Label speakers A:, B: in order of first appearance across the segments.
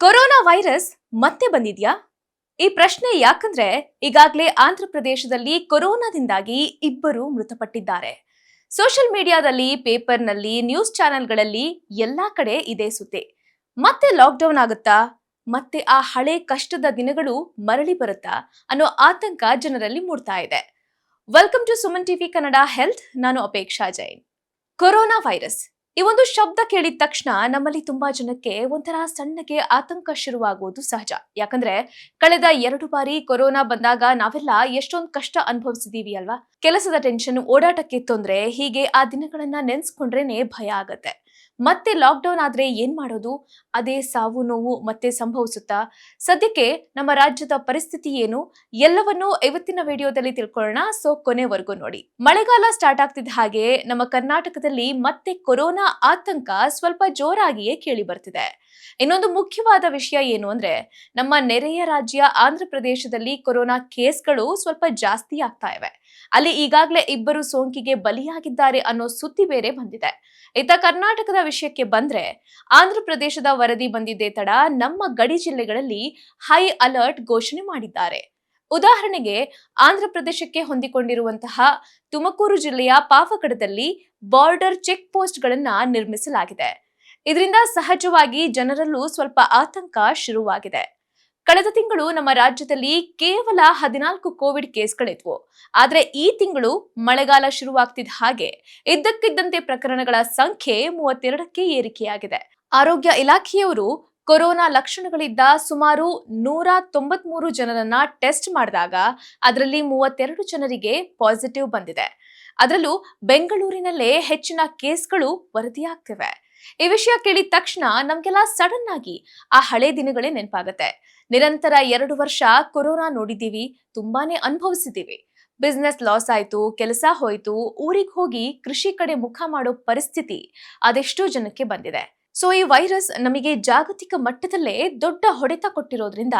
A: Corona virus ಮತ್ತೆ ಬಂದಿದ್ಯಾ? ಈ ಪ್ರಶ್ನೆ ಯಾಕಂದ್ರೆ ಈಗಾಗಲೇ ಆಂಧ್ರ ಪ್ರದೇಶದಲ್ಲಿ ಕೊರೋನಾದಿಂದಾಗಿ ಇಬ್ಬರು ಮೃತಪಟ್ಟಿದ್ದಾರೆ. ಸೋಷಿಯಲ್ ಮೀಡಿಯಾದಲ್ಲಿ, ಪೇಪರ್ನಲ್ಲಿ, ನ್ಯೂಸ್ ಚಾನೆಲ್ಗಳಲ್ಲಿ ಎಲ್ಲಾ ಕಡೆ ಇದೇ ಸುದ್ದಿ. ಮತ್ತೆ ಲಾಕ್ಡೌನ್ ಆಗುತ್ತಾ? ಮತ್ತೆ ಆ ಹಳೆ ಕಷ್ಟದ ದಿನಗಳು ಮರಳಿ ಬರುತ್ತಾ ಅನ್ನೋ ಆತಂಕ ಜನರಲ್ಲಿ ಮೂಡ್ತಾ ಇದೆ. Welcome to Suman TV Kannada health. ನಾನು ಅಪೇಕ್ಷಾ ಜೈನ್. ಕೊರೋನಾ ವೈರಸ್ ಈ ಒಂದು ಶಬ್ದ ಕೇಳಿದ ತಕ್ಷಣ ನಮ್ಮಲ್ಲಿ ತುಂಬಾ ಜನಕ್ಕೆ ಒಂಥರ ಸಣ್ಣಗೆ ಆತಂಕ ಶುರುವಾಗುವುದು ಸಹಜ. ಯಾಕಂದ್ರೆ ಕಳೆದ 2 ಬಾರಿ ಕೊರೋನಾ ಬಂದಾಗ ನಾವೆಲ್ಲ ಎಷ್ಟೊಂದು ಕಷ್ಟ ಅನುಭವಿಸಿದೀವಿ ಅಲ್ವಾ? ಕೆಲಸದ ಟೆನ್ಷನ್, ಓಡಾಟಕ್ಕೆ ತೊಂದ್ರೆ, ಹೀಗೆ ಆ ದಿನಗಳನ್ನ ನೆನ್ಸ್ಕೊಂಡ್ರೇನೆ ಭಯ ಆಗತ್ತೆ. ಮತ್ತೆ ಲಾಕ್ಡೌನ್ ಆದ್ರೆ ಏನ್ ಮಾಡೋದು? ಅದೇ ಸಾವು ನೋವು ಮತ್ತೆ ಸಂಭವಿಸುತ್ತಾ? ಸದ್ಯಕ್ಕೆ ನಮ್ಮ ರಾಜ್ಯದ ಪರಿಸ್ಥಿತಿ ಏನು? ಎಲ್ಲವನ್ನೂ ಇವತ್ತಿನ ವಿಡಿಯೋದಲ್ಲಿ ತಿಳ್ಕೊಳ್ಳೋಣ. ಸೊ ಕೊನೆವರೆಗೂ ನೋಡಿ. ಮಳೆಗಾಲ ಸ್ಟಾರ್ಟ್ ಆಗ್ತಿದ್ದ ಹಾಗೆ ನಮ್ಮ ಕರ್ನಾಟಕದಲ್ಲಿ ಮತ್ತೆ ಕೊರೋನಾ ಆತಂಕ ಸ್ವಲ್ಪ ಜೋರಾಗಿಯೇ ಕೇಳಿ ಬರ್ತಿದೆ. ಇನ್ನೊಂದು ಮುಖ್ಯವಾದ ವಿಷಯ ಏನು ಅಂದ್ರೆ, ನಮ್ಮ ನೆರೆಯ ರಾಜ್ಯ ಆಂಧ್ರ ಪ್ರದೇಶದಲ್ಲಿ ಕೊರೋನಾ ಕೇಸ್ಗಳು ಸ್ವಲ್ಪ ಜಾಸ್ತಿ ಆಗ್ತಾ ಇವೆ. ಅಲ್ಲಿ ಈಗಾಗಲೇ ಇಬ್ಬರು ಸೋಂಕಿಗೆ ಬಲಿಯಾಗಿದ್ದಾರೆ ಅನ್ನೋ ಸುದ್ದಿ ಬೇರೆ ಬಂದಿದೆ. ಇತ್ತ ಕರ್ನಾಟಕದ ವಿಷಯಕ್ಕೆ ಬಂದ್ರೆ, ಆಂಧ್ರ ಪ್ರದೇಶದ ವರದಿ ಬಂದಿದ್ದೇ ತಡ ನಮ್ಮ ಗಡಿ ಜಿಲ್ಲೆಗಳಲ್ಲಿ ಹೈ ಅಲರ್ಟ್ ಘೋಷಣೆ ಮಾಡಿದ್ದಾರೆ. ಉದಾಹರಣೆಗೆ, ಆಂಧ್ರ ಪ್ರದೇಶಕ್ಕೆ ಹೊಂದಿಕೊಂಡಿರುವಂತಹ ತುಮಕೂರು ಜಿಲ್ಲೆಯ ಪಾವಗಡದಲ್ಲಿ ಬಾರ್ಡರ್ ಚೆಕ್ ಪೋಸ್ಟ್ ಗಳನ್ನ ನಿರ್ಮಿಸಲಾಗಿದೆ. ಇದರಿಂದ ಸಹಜವಾಗಿ ಜನರಲ್ಲೂ ಸ್ವಲ್ಪ ಆತಂಕ ಶುರುವಾಗಿದೆ. ಕಳೆದ ತಿಂಗಳು ನಮ್ಮ ರಾಜ್ಯದಲ್ಲಿ ಕೇವಲ 14 ಕೋವಿಡ್ ಕೇಸ್ಗಳಿದ್ವು. ಆದ್ರೆ ಈ ತಿಂಗಳು ಮಳೆಗಾಲ ಶುರುವಾಗ್ತಿದ್ದ ಹಾಗೆ ಇದ್ದಕ್ಕಿದ್ದಂತೆ ಪ್ರಕರಣಗಳ ಸಂಖ್ಯೆ 32ಕ್ಕೆ ಏರಿಕೆಯಾಗಿದೆ. ಆರೋಗ್ಯ ಇಲಾಖೆಯವರು ಕೊರೋನಾ ಲಕ್ಷಣಗಳಿದ್ದ ಸುಮಾರು 193 ಜನರನ್ನ ಟೆಸ್ಟ್ ಮಾಡಿದಾಗ ಅದರಲ್ಲಿ 32 ಜನರಿಗೆ ಪಾಸಿಟಿವ್ ಬಂದಿದೆ. ಅದರಲ್ಲೂ ಬೆಂಗಳೂರಿನಲ್ಲೇ ಹೆಚ್ಚಿನ ಕೇಸ್ಗಳು ವರದಿಯಾಗ್ತಿವೆ. ಈ ವಿಷಯ ಕೇಳಿದ ತಕ್ಷಣ ನಮ್ಗೆಲ್ಲ ಸಡನ್ ಆಗಿ ಆ ಹಳೆ ದಿನಗಳೇ ನೆನಪಾಗತ್ತೆ. ನಿರಂತರ 2 ವರ್ಷ ಕೊರೋನಾ ನೋಡಿದೀವಿ, ತುಂಬಾನೇ ಅನುಭವಿಸಿದೀವಿ. ಬಿಸ್ನೆಸ್ ಲಾಸ್ ಆಯ್ತು, ಕೆಲಸ ಹೋಯ್ತು, ಊರಿಗೆ ಹೋಗಿ ಕೃಷಿ ಕಡೆ ಮುಖ ಮಾಡೋ ಪರಿಸ್ಥಿತಿ ಅದೆಷ್ಟೋ ಜನಕ್ಕೆ ಬಂದಿದೆ. ಸೊ ಈ ವೈರಸ್ ನಮಗೆ ಜಾಗತಿಕ ಮಟ್ಟದಲ್ಲೇ ದೊಡ್ಡ ಹೊಡೆತ ಕೊಟ್ಟಿರೋದ್ರಿಂದ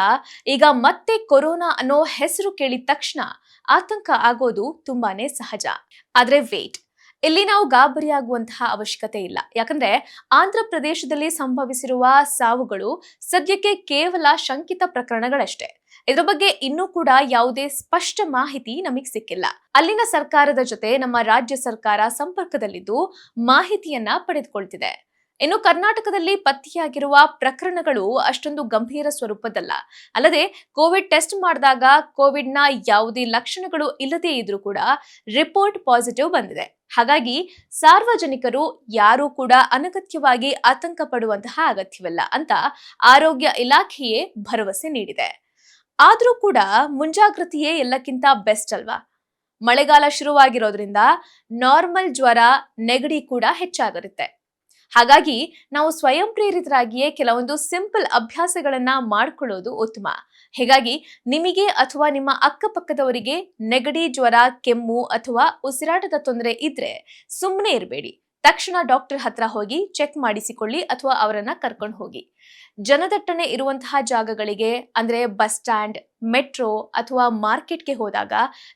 A: ಈಗ ಮತ್ತೆ ಕೊರೋನಾ ಅನ್ನೋ ಹೆಸರು ಕೇಳಿದ ತಕ್ಷಣ ಆತಂಕ ಆಗೋದು ತುಂಬಾನೇ ಸಹಜ. ಆದ್ರೆ ವೇಟ್, ಇಲ್ಲಿ ನಾವು ಗಾಬರಿಯಾಗುವಂತಹ ಅವಶ್ಯಕತೆ ಇಲ್ಲ. ಯಾಕಂದ್ರೆ ಆಂಧ್ರ ಪ್ರದೇಶದಲ್ಲಿ ಸಂಭವಿಸಿರುವ ಸಾವುಗಳು ಸದ್ಯಕ್ಕೆ ಕೇವಲ ಶಂಕಿತ ಪ್ರಕರಣಗಳಷ್ಟೇ. ಇದರ ಬಗ್ಗೆ ಇನ್ನೂ ಕೂಡ ಯಾವುದೇ ಸ್ಪಷ್ಟ ಮಾಹಿತಿ ನಮಗೆ ಸಿಕ್ಕಿಲ್ಲ. ಅಲ್ಲಿನ ಸರ್ಕಾರದ ಜೊತೆ ನಮ್ಮ ರಾಜ್ಯ ಸರ್ಕಾರ ಸಂಪರ್ಕದಲ್ಲಿದ್ದು ಮಾಹಿತಿಯನ್ನ ಪಡೆದುಕೊಳ್ತಿದೆ. ಇನ್ನು ಕರ್ನಾಟಕದಲ್ಲಿ ಪತ್ತೆಯಾಗಿರುವ ಪ್ರಕರಣಗಳು ಅಷ್ಟೊಂದು ಗಂಭೀರ ಸ್ವರೂಪದಲ್ಲ. ಅಲ್ಲದೆ ಕೋವಿಡ್ ಟೆಸ್ಟ್ ಮಾಡಿದಾಗ ಕೋವಿಡ್ನ ಯಾವುದೇ ಲಕ್ಷಣಗಳು ಇಲ್ಲದೇ ಇದ್ರೂ ಕೂಡ ರಿಪೋರ್ಟ್ ಪಾಸಿಟಿವ್ ಬಂದಿದೆ. ಹಾಗಾಗಿ ಸಾರ್ವಜನಿಕರು ಯಾರೂ ಕೂಡ ಅನಗತ್ಯವಾಗಿ ಆತಂಕ ಪಡುವಂತಹ ಅಗತ್ಯವಿಲ್ಲ ಅಂತ ಆರೋಗ್ಯ ಇಲಾಖೆಯೇ ಭರವಸೆ ನೀಡಿದೆ. ಆದ್ರೂ ಕೂಡ ಮುಂಜಾಗ್ರತೆಯೇ ಎಲ್ಲಕ್ಕಿಂತ ಬೆಸ್ಟ್ ಅಲ್ವಾ? ಮಳೆಗಾಲ ಶುರುವಾಗಿರೋದ್ರಿಂದ ನಾರ್ಮಲ್ ಜ್ವರ, ನೆಗಡಿ ಕೂಡ ಹೆಚ್ಚಾಗಿರುತ್ತೆ. ಹಾಗಾಗಿ ನಾವು ಸ್ವಯಂ ಪ್ರೇರಿತರಾಗಿಯೇ ಕೆಲವೊಂದು ಸಿಂಪಲ್ ಅಭ್ಯಾಸಗಳನ್ನ ಮಾಡ್ಕೊಳ್ಳೋದು ಉತ್ತಮ. ಹೀಗಾಗಿ ನಿಮಗೆ ಅಥವಾ ನಿಮ್ಮ ಅಕ್ಕಪಕ್ಕದವರಿಗೆ ನೆಗಡಿ, ಜ್ವರ, ಕೆಮ್ಮು ಅಥವಾ ಉಸಿರಾಟದ ತೊಂದರೆ ಇದ್ರೆ ಸುಮ್ಮನೆ ಇರಬೇಡಿ. ತಕ್ಷಣ ಡಾಕ್ಟರ್ ಹತ್ರ ಹೋಗಿ ಚೆಕ್ ಮಾಡಿಸಿಕೊಳ್ಳಿ ಅಥವಾ ಅವರನ್ನ ಕರ್ಕೊಂಡು ಹೋಗಿ. ಜನದಟ್ಟಣೆ ಇರುವಂತಹ ಜಾಗಗಳಿಗೆ ಅಂದ್ರೆ ಬಸ್ ಸ್ಟ್ಯಾಂಡ್, ಮೆಟ್ರೋ ಅಥವಾ ಮಾರ್ಕೆಟ್ಗೆ ಹೋದಾಗ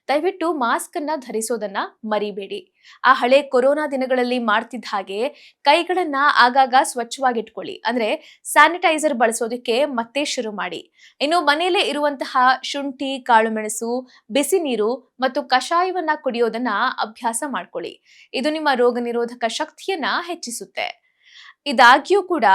A: ದಯವಿಟ್ಟು ಮಾಸ್ಕ್ ಅನ್ನ ಧರಿಸೋದನ್ನ ಮರಿಬೇಡಿ. ಆ ಹಳೆ ಕೊರೋನಾ ದಿನಗಳಲ್ಲಿ ಮಾಡ್ತಿದ್ದ ಹಾಗೆ ಕೈಗಳನ್ನ ಆಗಾಗ ಸ್ವಚ್ಛವಾಗಿಟ್ಕೊಳ್ಳಿ. ಅಂದ್ರೆ ಸ್ಯಾನಿಟೈಸರ್ ಬಳಸೋದಕ್ಕೆ ಮತ್ತೆ ಶುರು ಮಾಡಿ. ಇನ್ನು ಮನೆಯಲ್ಲೇ ಇರುವಂತಹ ಶುಂಠಿ, ಕಾಳುಮೆಣಸು, ಬಿಸಿ ನೀರು ಮತ್ತು ಕಷಾಯವನ್ನ ಕುಡಿಯೋದನ್ನ ಅಭ್ಯಾಸ ಮಾಡ್ಕೊಳ್ಳಿ. ಇದು ನಿಮ್ಮ ರೋಗ ನಿರೋಧಕ ಶಕ್ತಿಯನ್ನ ಹೆಚ್ಚಿಸುತ್ತೆ. ಇದಾಗ್ಯೂ ಕೂಡ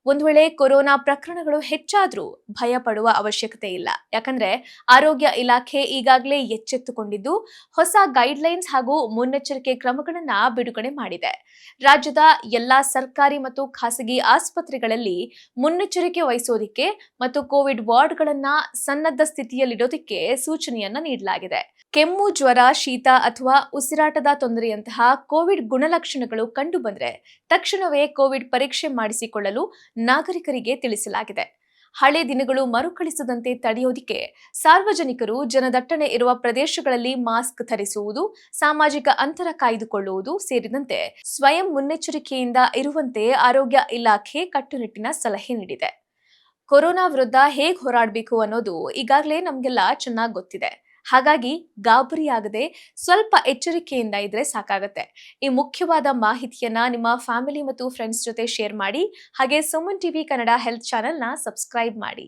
A: ಒಂದ್ ವೇಳೆ ಕೊರೋನಾ ಪ್ರಕರಣಗಳು ಹೆಚ್ಚಾದ್ರೂ ಭಯ ಪಡುವ ಅವಶ್ಯಕತೆ ಇಲ್ಲ. ಯಾಕಂದ್ರೆ ಆರೋಗ್ಯ ಇಲಾಖೆ ಈಗಾಗಲೇ ಎಚ್ಚೆತ್ತುಕೊಂಡಿದ್ದು ಹೊಸ ಗೈಡ್ಲೈನ್ಸ್ ಹಾಗೂ ಮುನ್ನೆಚ್ಚರಿಕೆ ಕ್ರಮಗಳನ್ನ ಬಿಡುಗಡೆ ಮಾಡಿದೆ. ರಾಜ್ಯದ ಎಲ್ಲಾ ಸರ್ಕಾರಿ ಮತ್ತು ಖಾಸಗಿ ಆಸ್ಪತ್ರೆಗಳಲ್ಲಿ ಮುನ್ನೆಚ್ಚರಿಕೆ ವಹಿಸೋದಿಕ್ಕೆ ಮತ್ತು ಕೋವಿಡ್ ವಾರ್ಡ್ಗಳನ್ನ ಸನ್ನದ್ಧ ಸ್ಥಿತಿಯಲ್ಲಿಡೋದಕ್ಕೆ ಸೂಚನೆಯನ್ನ ನೀಡಲಾಗಿದೆ. ಕೆಮ್ಮು, ಜ್ವರ, ಶೀತ ಅಥವಾ ಉಸಿರಾಟದ ತೊಂದರೆಯಂತಹ ಕೋವಿಡ್ ಗುಣಲಕ್ಷಣಗಳು ಕಂಡು ಬಂದ್ರೆ ತಕ್ಷಣವೇ ಕೋವಿಡ್ ಪರೀಕ್ಷೆ ಮಾಡಿಸಿಕೊಳ್ಳಲು ನಾಗರಿಕರಿಗೆ ತಿಳಿಸಲಾಗಿದೆ. ಹಳೆ ದಿನಗಳು ಮರುಕಳಿಸದಂತೆ ತಡೆಯೋದಿಕ್ಕೆ ಸಾರ್ವಜನಿಕರು ಜನದಟ್ಟಣೆ ಇರುವ ಪ್ರದೇಶಗಳಲ್ಲಿ ಮಾಸ್ಕ್ ಧರಿಸುವುದು, ಸಾಮಾಜಿಕ ಅಂತರ ಕಾಯ್ದುಕೊಳ್ಳುವುದು ಸೇರಿದಂತೆ ಸ್ವಯಂ ಮುನ್ನೆಚ್ಚರಿಕೆಯಿಂದ ಇರುವಂತೆ ಆರೋಗ್ಯ ಇಲಾಖೆ ಕಟ್ಟುನಿಟ್ಟಿನ ಸಲಹೆ ನೀಡಿದೆ. ಕೊರೋನಾ ವಿರುದ್ಧ ಹೇಗೆ ಹೋರಾಡಬೇಕು ಅನ್ನೋದು ಈಗಾಗಲೇ ನಮಗೆಲ್ಲ ಚೆನ್ನಾಗಿ ಗೊತ್ತಿದೆ. ಹಾಗಾಗಿ ಗಾಬರಿಯಾಗದೆ ಸ್ವಲ್ಪ ಎಚ್ಚರಿಕೆಯಿಂದ ಇದ್ರೆ ಸಾಕಾಗುತ್ತೆ. ಈ ಮುಖ್ಯವಾದ ಮಾಹಿತಿಯನ್ನ ನಿಮ್ಮ ಫ್ಯಾಮಿಲಿ ಮತ್ತು ಫ್ರೆಂಡ್ಸ್ ಜೊತೆ ಶೇರ್ ಮಾಡಿ. ಹಾಗೆ ಸುಮನ್ ಟಿವಿ ಕನ್ನಡ ಹೆಲ್ತ್ ಚಾನೆಲ್ನ ಸಬ್ಸ್ಕ್ರೈಬ್ ಮಾಡಿ.